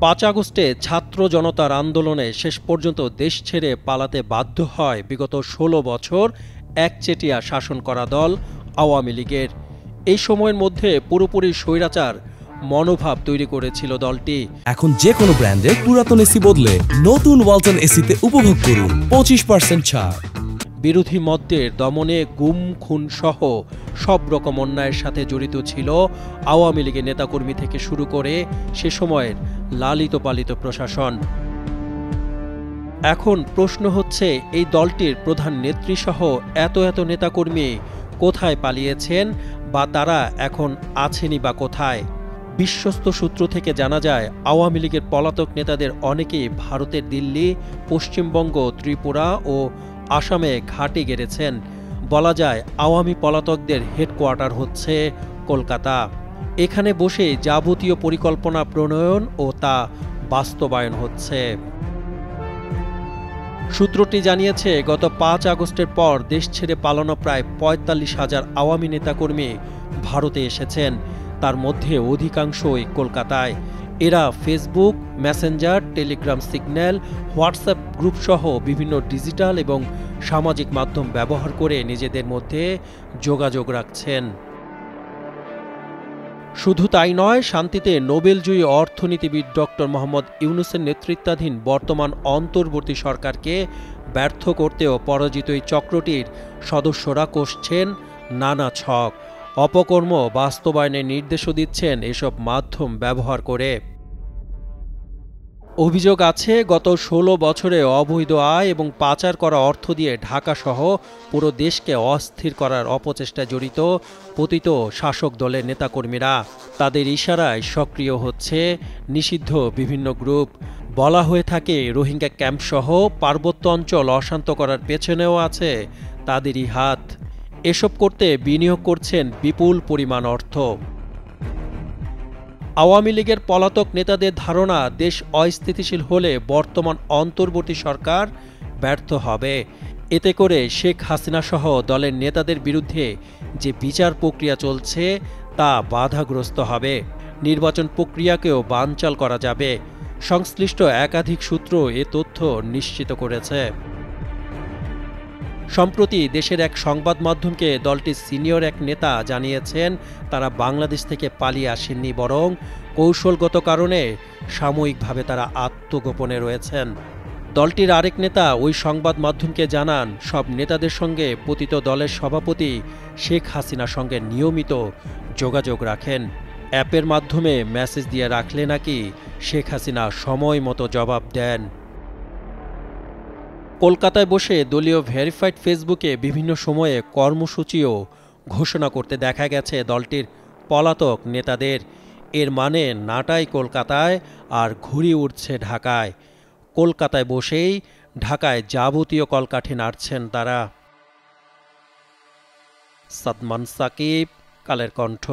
5 আগস্টে ছাত্র জনতার আন্দোলনে শেষ পর্যন্ত দেশ ছেড়ে পালাতে বাধ্য হয় বিগত 16 বছর একচেটিয়া শাসন করা দল আওয়ামী লীগের। এই সময়ের মধ্যে পুরোপুরি স্বৈরাচার মনোভাব তৈরি করেছিল দলটি। এখন যে কোনো ব্র্যান্ডের পুরাতন এসি বদলে নতুন ওয়ালটন এসিতে উপভোগ করুন 25% ছাড়। বিরোধী মতদের দমনে গুম খুন সহ সব রকম অন্যায়ের সাথে জড়িত ছিল আওয়ামী লীগের নেতাকর্মী থেকে শুরু করে সে সময়ের লালিত পালিত প্রশাসন। এখন প্রশ্ন হচ্ছে, এই দলটির প্রধান নেত্রীসহ এত নেতাকর্মী কোথায় পালিয়েছেন বা তারা এখন আছেনই বা কোথায়? বিশ্বস্ত সূত্র থেকে জানা যায়, আওয়ামী লীগের পলাতক নেতাদের অনেকেই ভারতের দিল্লি, পশ্চিমবঙ্গ, ত্রিপুরা ও আসামে ঘাঁটি গেড়েছেন। বলা যায় আওয়ামী পলাতকদের হেডকোয়ার্টার হচ্ছে কলকাতা। এখানে বসে যাবতীয় পরিকল্পনা প্রণয়ন ও তা বাস্তবায়ন হচ্ছে। সূত্রটি জানিয়েছে, গত 5 আগস্টের পর দেশ ছেড়ে পালানো প্রায় ৪৫,০০০ আওয়ামী নেতাকর্মী ভারতে এসেছেন। তার মধ্যে অধিকাংশই কলকাতায়। এরা Facebook, Messenger, Telegram, Signal, WhatsApp গ্রুপসহ বিভিন্ন ডিজিটাল এবং সামাজিক মাধ্যম ব্যবহার করে নিজেদের মধ্যে যোগাযোগ রাখছেন। শুধু তাই নয়, শান্তিতে নোবেলজয়ী অর্থনীতিবিদ ডক্টর মোহাম্মদ ইউনূসের নেতৃত্বাধীন বর্তমান অন্তর্বর্তী সরকারকে ব্যর্থ করতেও পরাজিত এই চক্রটির সদস্যরা কষছেন নানা ছক। অপকর্ম বাস্তবায়নের নির্দেশও দিচ্ছেন এসব মাধ্যম ব্যবহার করে। অভিযোগ আছে, গত 16 বছরে অবৈধ আয় এবং পাচার করা অর্থ দিয়ে ঢাকাসহ পুরো দেশকে অস্থির করার অপচেষ্টায় জড়িত পতিত শাসক দলের নেতাকর্মীরা। তাদের ইশারায় সক্রিয় হচ্ছে নিষিদ্ধ বিভিন্ন গ্রুপ। বলা হয়ে থাকে, রোহিঙ্গা ক্যাম্পসহ পার্বত্য অঞ্চল অশান্ত করার পেছনেও আছে তাদেরই হাত। এসব করতে বিনিয়োগ করছেন বিপুল পরিমাণ অর্থ। আওয়ামী লীগের পলাতক নেতাদের ধারণা, দেশ অস্থিতিশীল হলে বর্তমান অন্তর্বর্তী সরকার ব্যর্থ হবে। এতে করে শেখ হাসিনা সহ দলের নেতাদের বিরুদ্ধে যে বিচার প্রক্রিয়া চলছে তা বাধাগ্রস্ত হবে। নির্বাচন প্রক্রিয়াকেও বানচাল করা যাবে। সংশ্লিষ্ট একাধিক সূত্র এ তথ্য নিশ্চিত করেছে। সম্প্রতি দেশের এক সংবাদ মাধ্যমকে দলটির সিনিয়র এক নেতা জানিয়েছেন, তারা বাংলাদেশ থেকে পালিয়ে আসেননি, বরং কৌশলগত কারণে সাময়িকভাবে তারা আত্মগোপনে রয়েছেন। দলটির আরেক নেতা ওই সংবাদ মাধ্যমকে জানান, সব নেতাদের সঙ্গে পতিত দলের সভাপতি শেখ হাসিনার সঙ্গে নিয়মিত যোগাযোগ রাখেন। অ্যাপের মাধ্যমে মেসেজ দিয়ে রাখলে নাকি শেখ হাসিনা সময় মতো জবাব দেন। কলকাতায় বসে দলীয় ভেরিফাইড ফেসবুকে বিভিন্ন সময়ে কর্মসূচিও ঘোষণা করতে দেখা গেছে দলটির পলাতক নেতাদের। এর মানে নাটাই কলকাতায় আর ঘুরি উঠছে ঢাকায়। কলকাতায় বসেই ঢাকায় যাবতীয় কলকাঠি নাড়ছেন তারা। সাদমান সাকিব, কালের কণ্ঠ।